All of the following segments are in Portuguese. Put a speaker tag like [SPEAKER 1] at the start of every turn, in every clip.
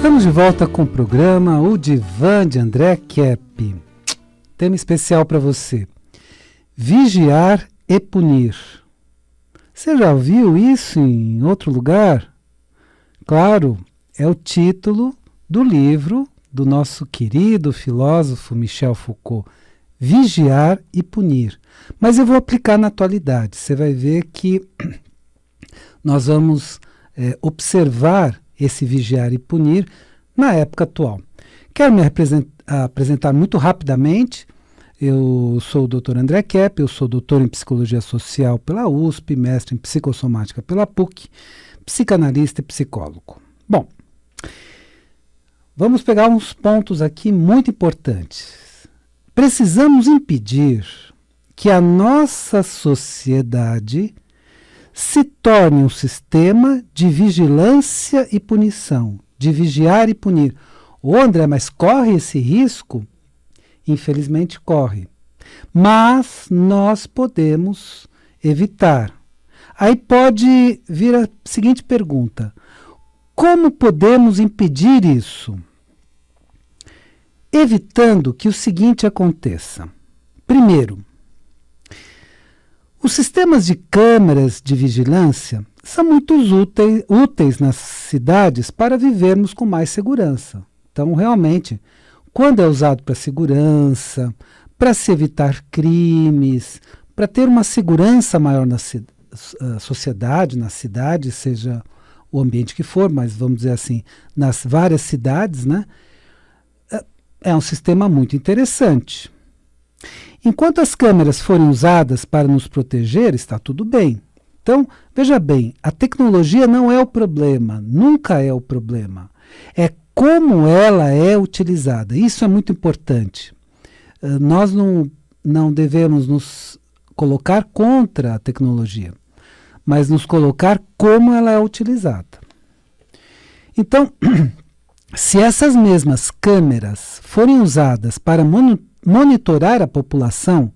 [SPEAKER 1] Estamos de volta com o programa O Divã de André Kepp. Tema especial para você: vigiar e punir. Você já ouviu isso em outro lugar? Claro, é o título do livro do nosso querido filósofo Michel Foucault, Vigiar e Punir. Mas eu vou aplicar na atualidade. Você vai ver que nós vamos observar esse vigiar e punir na época atual. Quero me apresentar muito rapidamente. Eu sou o Dr. André Kepp, eu sou doutor em Psicologia Social pela USP, mestre em Psicossomática pela PUC, psicanalista e psicólogo. Bom, vamos pegar uns pontos aqui muito importantes. Precisamos impedir que a nossa sociedade se torne um sistema de vigilância e punição, de vigiar e punir. Ô André, mas corre esse risco? Infelizmente corre. Mas nós podemos evitar. Aí pode vir a seguinte pergunta: como podemos impedir isso? Evitando que o seguinte aconteça. Primeiro, os sistemas de câmeras de vigilância são muito úteis nas cidades para vivermos com mais segurança. Então, realmente, quando é usado para segurança, para se evitar crimes, para ter uma segurança maior na sociedade, na cidade, seja o ambiente que for, mas vamos dizer assim, nas várias cidades, né? É um sistema muito interessante. Enquanto as câmeras forem usadas para nos proteger, está tudo bem. Então, veja bem, a tecnologia não é o problema, nunca é o problema. É como ela é utilizada. Isso é muito importante. Nós não devemos nos colocar contra a tecnologia, mas nos colocar como ela é utilizada. Então, se essas mesmas câmeras forem usadas para monitorar a população,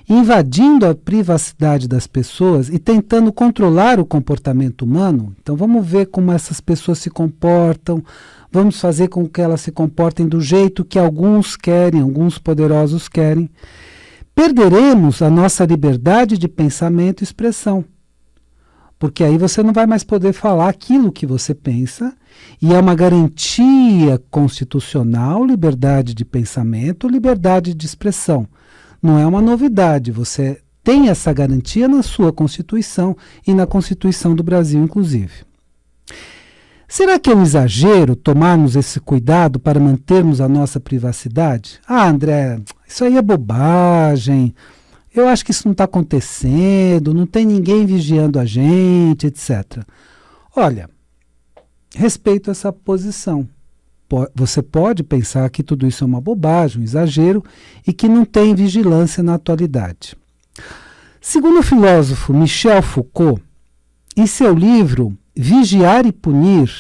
[SPEAKER 1] invadindo a privacidade das pessoas e tentando controlar o comportamento humano, então vamos ver como essas pessoas se comportam, vamos fazer com que elas se comportem do jeito que alguns querem, alguns poderosos querem, perderemos a nossa liberdade de pensamento e expressão. Porque aí você não vai mais poder falar aquilo que você pensa, e é uma garantia constitucional, liberdade de pensamento, liberdade de expressão. Não é uma novidade, você tem essa garantia na sua Constituição e na Constituição do Brasil, inclusive. Será que é um exagero tomarmos esse cuidado para mantermos a nossa privacidade? Ah, André, isso aí é bobagem. Eu acho que isso não está acontecendo, não tem ninguém vigiando a gente, etc. Olha, respeito essa posição. Você pode pensar que tudo isso é uma bobagem, um exagero, e que não tem vigilância na atualidade. Segundo o filósofo Michel Foucault, em seu livro Vigiar e Punir,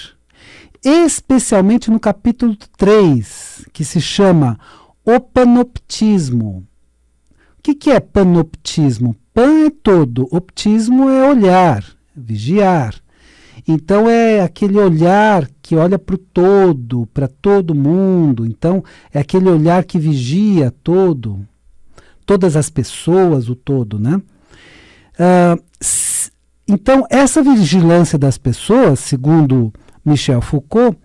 [SPEAKER 1] especialmente no capítulo 3, que se chama O Panoptismo. O que é panoptismo? Pan é todo, optismo é olhar, vigiar. Então é aquele olhar que olha para o todo, para todo mundo. Então é aquele olhar que vigia todas as pessoas, o todo, né? Então essa vigilância das pessoas, segundo Michel Foucault,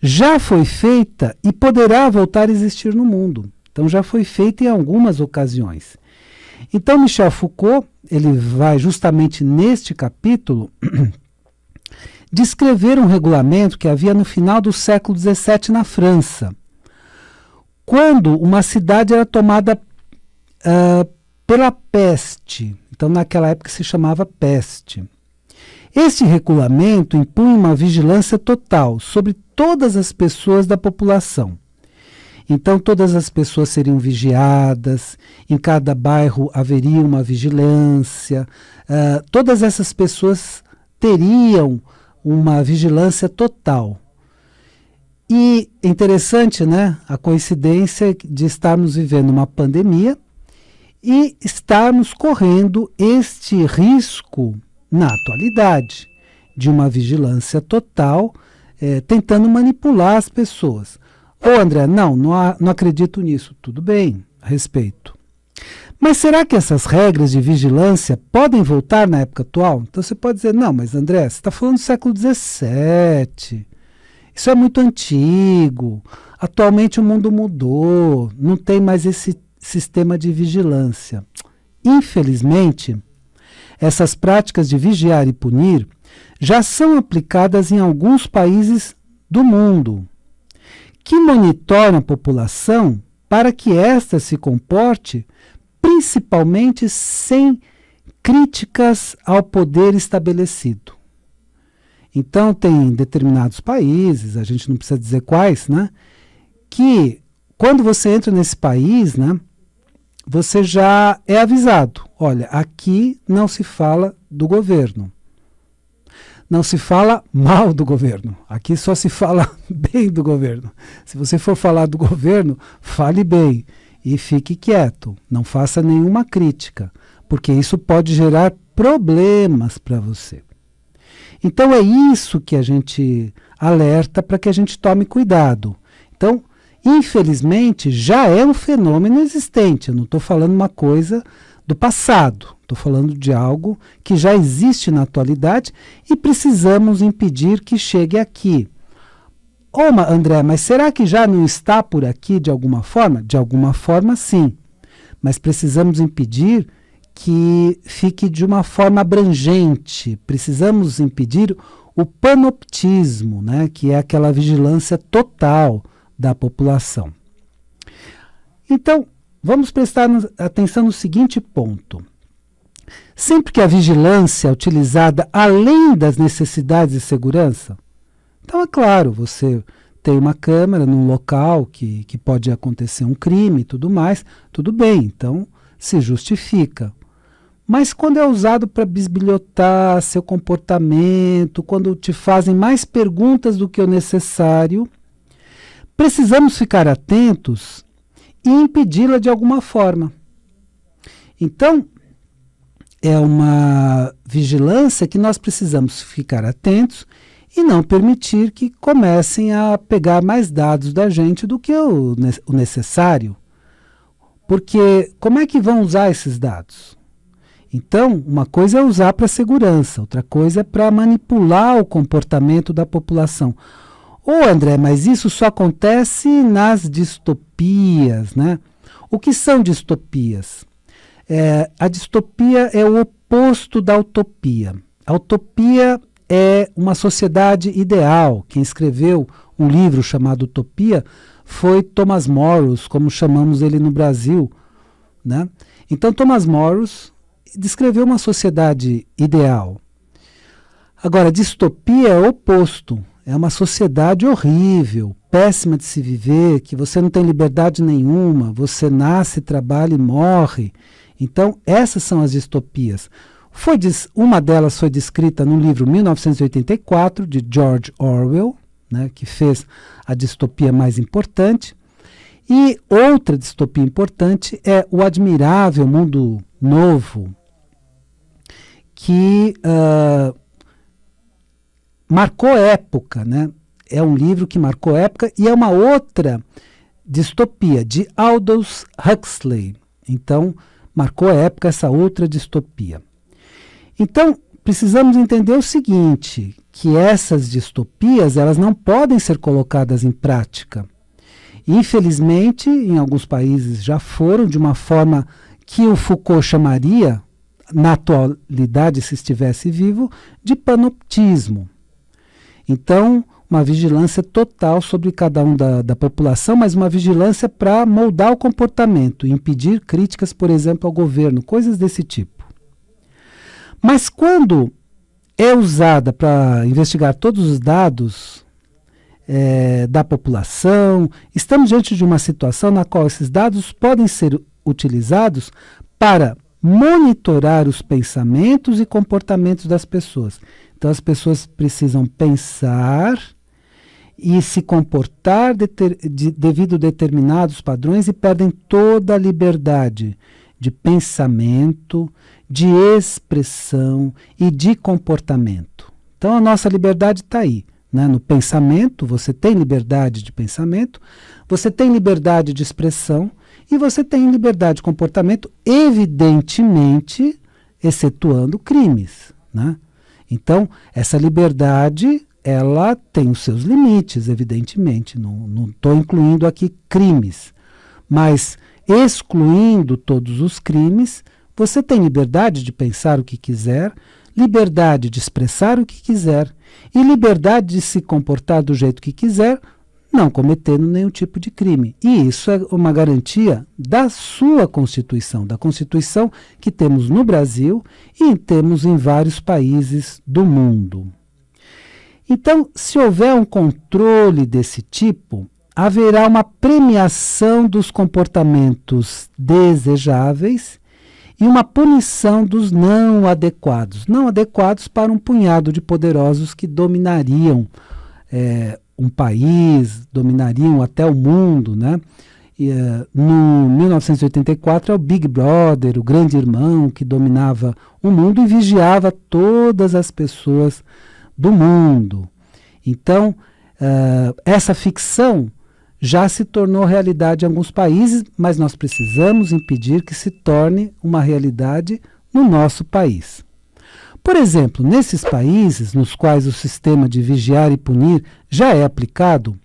[SPEAKER 1] já foi feita e poderá voltar a existir no mundo. Então já foi feita em algumas ocasiões. Então Michel Foucault, ele vai justamente neste capítulo descrever um regulamento que havia no final do século XVII na França, quando uma cidade era tomada pela peste. Então naquela época se chamava peste. Este regulamento impunha uma vigilância total sobre todas as pessoas da população. Então todas as pessoas seriam vigiadas, em cada bairro haveria uma vigilância, todas essas pessoas teriam uma vigilância total. E interessante, né, a coincidência de estarmos vivendo uma pandemia e estarmos correndo este risco na atualidade de uma vigilância total tentando manipular as pessoas. Ô André, não acredito nisso. Tudo bem, respeito. Mas será que essas regras de vigilância podem voltar na época atual? Então você pode dizer, não, mas André, você está falando do século XVII. Isso é muito antigo. Atualmente o mundo mudou. Não tem mais esse sistema de vigilância. Infelizmente, essas práticas de vigiar e punir já são aplicadas em alguns países do mundo, que monitoram a população para que esta se comporte principalmente sem críticas ao poder estabelecido. Então, tem determinados países, a gente não precisa dizer quais, né, que quando você entra nesse país, né, você já é avisado. Olha, aqui não se fala do governo. Não se fala mal do governo. Aqui só se fala bem do governo. Se você for falar do governo, fale bem e fique quieto. Não faça nenhuma crítica, porque isso pode gerar problemas para você. Então é isso que a gente alerta para que a gente tome cuidado. Então, infelizmente, já é um fenômeno existente. Eu não estou falando uma coisa do passado. Estou falando de algo que já existe na atualidade e precisamos impedir que chegue aqui. André, mas será que já não está por aqui de alguma forma? De alguma forma, sim. Mas precisamos impedir que fique de uma forma abrangente. Precisamos impedir o panoptismo, né, que é aquela vigilância total da população. Então, vamos prestar atenção no seguinte ponto. Sempre que a vigilância é utilizada além das necessidades de segurança, então é claro, você tem uma câmera num local que pode acontecer um crime e tudo mais, tudo bem, então se justifica. Mas quando é usado para bisbilhotar seu comportamento, quando te fazem mais perguntas do que o necessário, precisamos ficar atentos e impedi-la de alguma forma. Então, é uma vigilância que nós precisamos ficar atentos e não permitir que comecem a pegar mais dados da gente do que o necessário. Porque como é que vão usar esses dados? Então, uma coisa é usar para segurança, outra coisa é para manipular o comportamento da população. André, mas isso só acontece nas distopias, né? O que são distopias? A distopia é o oposto da utopia. A utopia é uma sociedade ideal. Quem escreveu um livro chamado Utopia foi Thomas Morus, como chamamos ele no Brasil, né? Então, Thomas Morus descreveu uma sociedade ideal. Agora, distopia é o oposto. É uma sociedade horrível, péssima de se viver, que você não tem liberdade nenhuma, você nasce, trabalha e morre. Então, essas são as distopias. Uma delas foi descrita no livro 1984, de George Orwell, né, que fez a distopia mais importante. E outra distopia importante é O Admirável Mundo Novo, que marcou época, né? É um livro que marcou época e é uma outra distopia, de Aldous Huxley. Então, marcou época essa outra distopia. Então, precisamos entender o seguinte, que essas distopias, elas não podem ser colocadas em prática. Infelizmente, em alguns países já foram, de uma forma que o Foucault chamaria, na atualidade, se estivesse vivo, de panoptismo. Então, uma vigilância total sobre cada um da população, mas uma vigilância para moldar o comportamento, impedir críticas, por exemplo, ao governo, coisas desse tipo. Mas quando é usada para investigar todos os dados da população, estamos diante de uma situação na qual esses dados podem ser utilizados para monitorar os pensamentos e comportamentos das pessoas. Então, as pessoas precisam pensar e se comportar devido a determinados padrões e perdem toda a liberdade de pensamento, de expressão e de comportamento. Então, a nossa liberdade está aí. né? No pensamento, você tem liberdade de pensamento, você tem liberdade de expressão e você tem liberdade de comportamento, evidentemente, excetuando crimes, né? Então, essa liberdade, ela tem os seus limites, evidentemente. Não estou incluindo aqui crimes, mas excluindo todos os crimes, você tem liberdade de pensar o que quiser, liberdade de expressar o que quiser e liberdade de se comportar do jeito que quiser, não cometendo nenhum tipo de crime. E isso é uma garantia da sua Constituição, da Constituição que temos no Brasil e temos em vários países do mundo. Então, se houver um controle desse tipo, haverá uma premiação dos comportamentos desejáveis e uma punição dos não adequados para um punhado de poderosos que dominariam um país, dominariam até o mundo, né? No 1984 é o Big Brother, o grande irmão que dominava o mundo e vigiava todas as pessoas do mundo. Então, essa ficção já se tornou realidade em alguns países, mas nós precisamos impedir que se torne uma realidade no nosso país. Por exemplo, nesses países nos quais o sistema de vigiar e punir já é aplicado,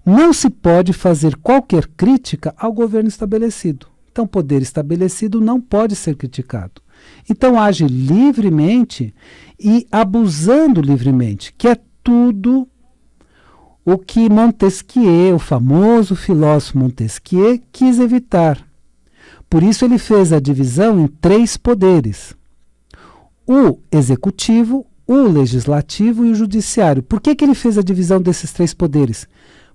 [SPEAKER 1] não se pode fazer qualquer crítica ao governo estabelecido. Então, o poder estabelecido não pode ser criticado. Então, age livremente e abusando livremente, que é tudo o que Montesquieu, o famoso filósofo Montesquieu, quis evitar. Por isso ele fez a divisão em 3 poderes: o executivo, o legislativo e o judiciário. Por que ele fez a divisão desses 3 poderes?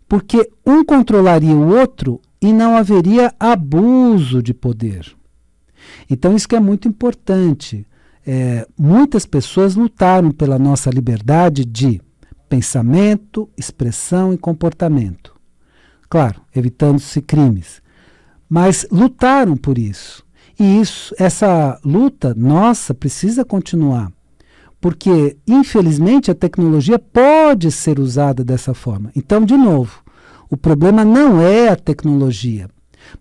[SPEAKER 1] Porque um controlaria o outro e não haveria abuso de poder. Então isso que é muito importante. Muitas pessoas lutaram pela nossa liberdade de pensamento, expressão e comportamento. Claro, evitando-se crimes. Mas lutaram por isso. E essa luta nossa precisa continuar. Porque, infelizmente, a tecnologia pode ser usada dessa forma. Então, de novo, o problema não é a tecnologia,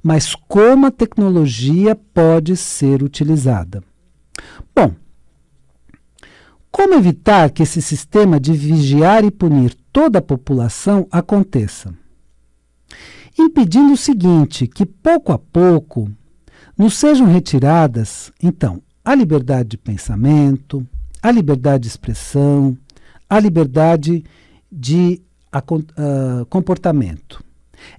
[SPEAKER 1] mas como a tecnologia pode ser utilizada. Bom, como evitar que esse sistema de vigiar e punir toda a população aconteça? Impedindo o seguinte, que pouco a pouco nos sejam retiradas, então, a liberdade de pensamento, a liberdade de expressão, a liberdade de comportamento.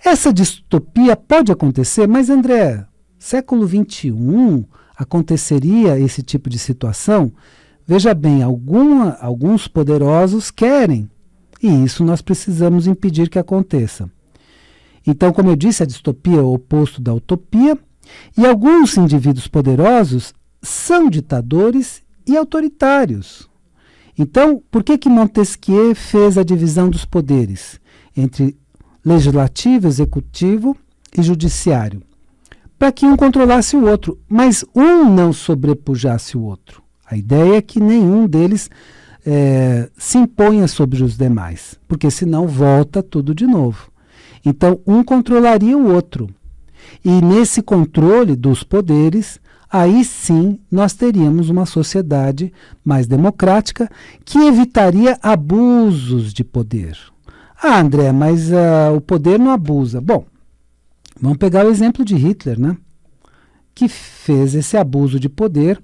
[SPEAKER 1] Essa distopia pode acontecer, mas André, século XXI aconteceria esse tipo de situação? Veja bem, alguns poderosos querem, e isso nós precisamos impedir que aconteça. Então, como eu disse, a distopia é o oposto da utopia, e alguns indivíduos poderosos são ditadores e autoritários. Então, por que Montesquieu fez a divisão dos poderes entre legislativo, executivo e judiciário? Para que um controlasse o outro, mas um não sobrepujasse o outro. A ideia é que nenhum deles se imponha sobre os demais, porque senão volta tudo de novo. Então, um controlaria o outro. E nesse controle dos poderes, aí sim nós teríamos uma sociedade mais democrática que evitaria abusos de poder. Ah, André, mas o poder não abusa. Bom, vamos pegar o exemplo de Hitler, né? Que fez esse abuso de poder,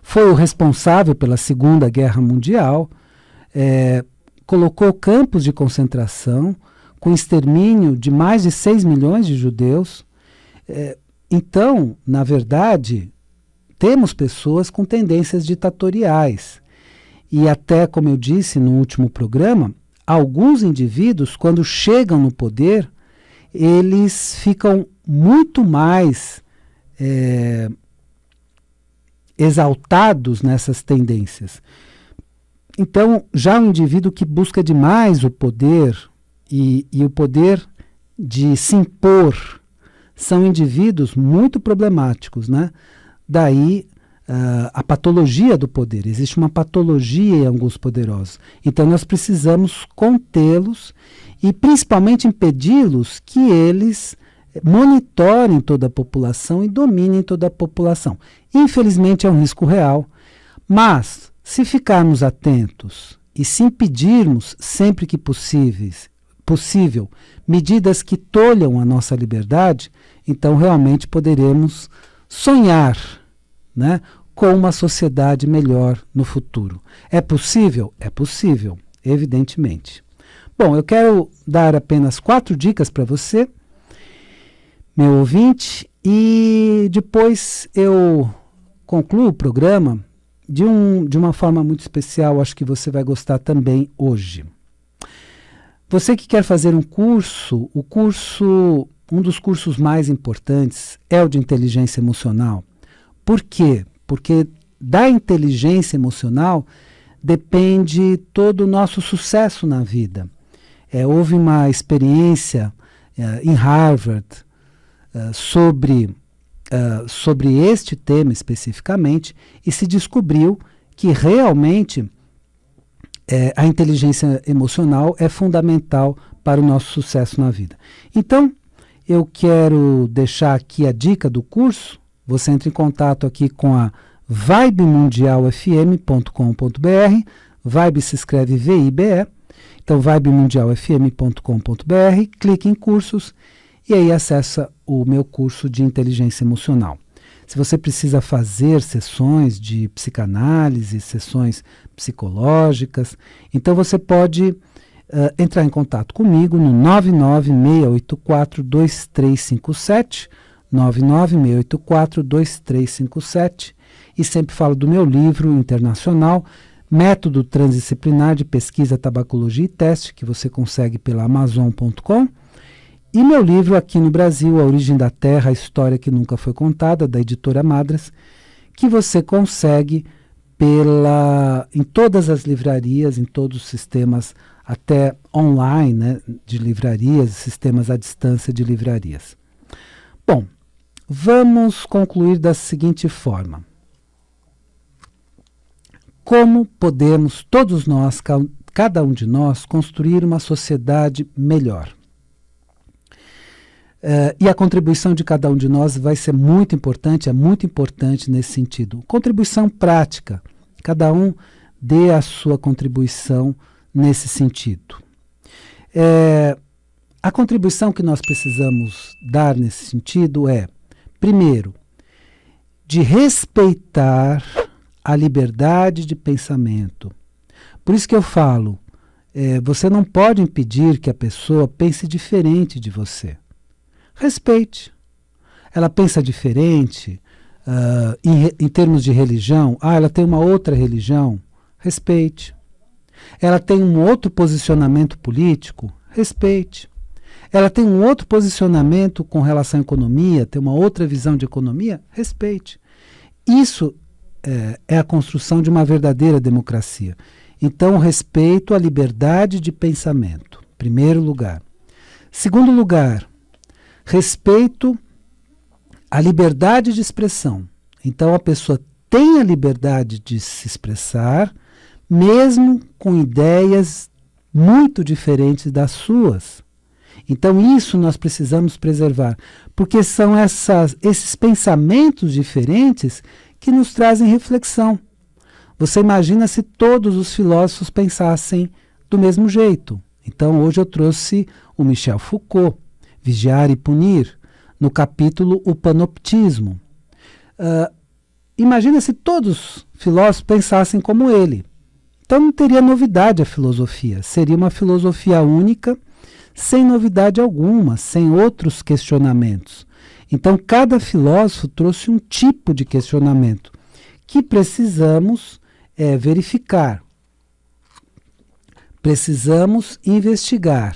[SPEAKER 1] foi o responsável pela Segunda Guerra Mundial, colocou campos de concentração com extermínio de mais de 6 milhões de judeus. Então, na verdade, temos pessoas com tendências ditatoriais. E até, como eu disse no último programa, alguns indivíduos, quando chegam no poder, eles ficam muito mais exaltados nessas tendências. Então, já um indivíduo que busca demais o poder e o poder de se impor são indivíduos muito problemáticos, né? Daí a patologia do poder. Existe uma patologia em alguns poderosos. Então nós precisamos contê-los e principalmente impedi-los que eles monitorem toda a população e dominem toda a população. Infelizmente é um risco real, mas se ficarmos atentos e se impedirmos sempre que possível medidas que tolham a nossa liberdade, então realmente poderemos sonhar, né, com uma sociedade melhor no futuro. É possível? É possível, evidentemente. Bom, eu quero dar apenas 4 dicas para você, meu ouvinte, e depois eu concluo o programa de uma forma muito especial, acho que você vai gostar também hoje. Você que quer fazer um curso, um dos cursos mais importantes é o de inteligência emocional. Por quê? Porque da inteligência emocional depende todo o nosso sucesso na vida. Houve uma experiência em Harvard sobre este tema especificamente e se descobriu que realmente a inteligência emocional é fundamental para o nosso sucesso na vida. Então, eu quero deixar aqui a dica do curso. Você entra em contato aqui com a vibemundialfm.com.br. Vibe se escreve VIBE. Então, vibemundialfm.com.br. Clique em cursos e aí acessa o meu curso de inteligência emocional. Se você precisa fazer sessões de psicanálise, sessões psicológicas, então você pode entrar em contato comigo no 996842357, 996842357, e sempre falo do meu livro internacional, Método Transdisciplinar de Pesquisa, Tabacologia e Teste, que você consegue pela Amazon.com, e meu livro aqui no Brasil, A Origem da Terra, a História que Nunca Foi Contada, da editora Madras, que você consegue em todas as livrarias, em todos os sistemas, até online, né, de livrarias, sistemas à distância de livrarias. Bom, vamos concluir da seguinte forma. Como podemos, todos nós, cada um de nós, construir uma sociedade melhor? E a contribuição de cada um de nós vai ser muito importante, é muito importante nesse sentido. Contribuição prática, cada um dê a sua contribuição nesse sentido. A contribuição que nós precisamos dar nesse sentido é, primeiro, de respeitar a liberdade de pensamento. Por isso que eu falo, você não pode impedir que a pessoa pense diferente de você. Respeite. Ela pensa diferente em termos de religião. Ela tem uma outra religião. Respeite. Ela tem um outro posicionamento político. Respeite. Ela tem um outro posicionamento com relação à economia, tem uma outra visão de economia. Respeite. Isso é a construção de uma verdadeira democracia. Então, respeito à liberdade de pensamento. Primeiro lugar. Segundo lugar, respeito à liberdade de expressão. Então, a pessoa tem a liberdade de se expressar, mesmo com ideias muito diferentes das suas. Então, isso nós precisamos preservar, porque são esses pensamentos diferentes que nos trazem reflexão. Você imagina se todos os filósofos pensassem do mesmo jeito. Então, hoje eu trouxe o Michel Foucault, Vigiar e Punir, no capítulo O Panoptismo. Imagina se todos os filósofos pensassem como ele. Então não teria novidade a filosofia. Seria uma filosofia única, sem novidade alguma, sem outros questionamentos. Então cada filósofo trouxe um tipo de questionamento que precisamos verificar. Precisamos investigar.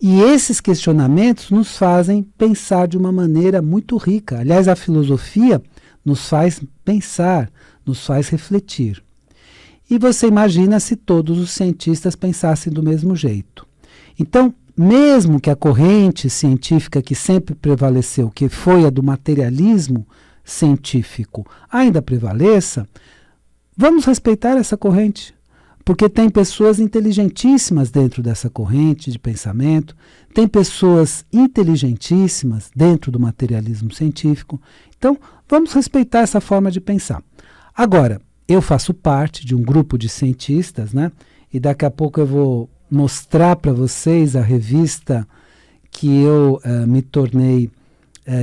[SPEAKER 1] E esses questionamentos nos fazem pensar de uma maneira muito rica. Aliás, a filosofia nos faz pensar, nos faz refletir. E você imagina se todos os cientistas pensassem do mesmo jeito. Então, mesmo que a corrente científica que sempre prevaleceu, que foi a do materialismo, científico ainda prevaleça, vamos respeitar essa corrente. Porque tem pessoas inteligentíssimas dentro dessa corrente de pensamento, tem pessoas inteligentíssimas dentro do materialismo científico. Então, vamos respeitar essa forma de pensar. Agora, eu faço parte de um grupo de cientistas, né? E daqui a pouco eu vou mostrar para vocês a revista que eu me tornei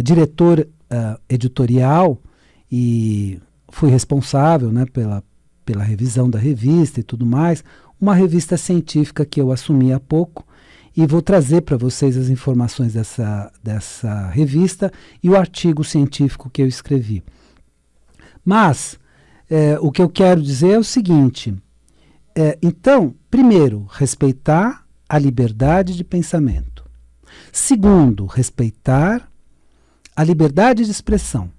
[SPEAKER 1] diretor editorial e fui responsável, né, pela revisão da revista e tudo mais, uma revista científica que eu assumi há pouco, e vou trazer para vocês as informações dessa revista e o artigo científico que eu escrevi. Mas, o que eu quero dizer é o seguinte, então, primeiro, respeitar a liberdade de pensamento. Segundo, respeitar a liberdade de expressão.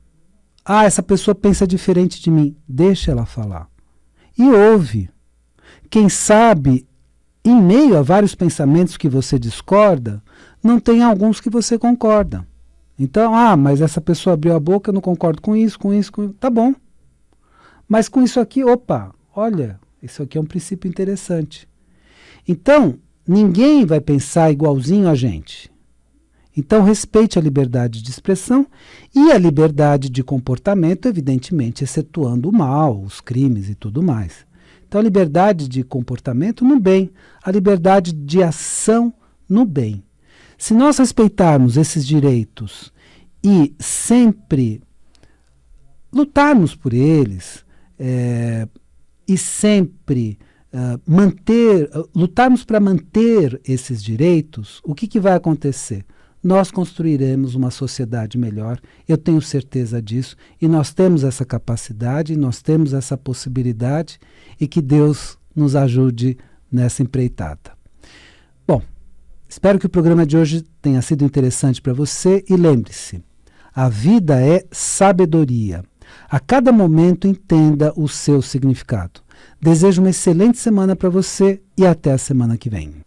[SPEAKER 1] Ah, essa pessoa pensa diferente de mim, deixa ela falar. E ouve. Quem sabe, em meio a vários pensamentos que você discorda, não tem alguns que você concorda. Então, mas essa pessoa abriu a boca, eu não concordo com isso. Tá bom. Mas com isso aqui, olha, isso aqui é um princípio interessante. Então, ninguém vai pensar igualzinho a gente. Então, respeite a liberdade de expressão e a liberdade de comportamento, evidentemente, excetuando o mal, os crimes e tudo mais. Então, a liberdade de comportamento no bem, a liberdade de ação no bem. Se nós respeitarmos esses direitos e sempre lutarmos por eles, e sempre lutarmos para manter esses direitos, o que vai acontecer? Nós construiremos uma sociedade melhor, eu tenho certeza disso, e nós temos essa capacidade, nós temos essa possibilidade, e que Deus nos ajude nessa empreitada. Bom, espero que o programa de hoje tenha sido interessante para você, e lembre-se, a vida é sabedoria. A cada momento entenda o seu significado. Desejo uma excelente semana para você e até a semana que vem.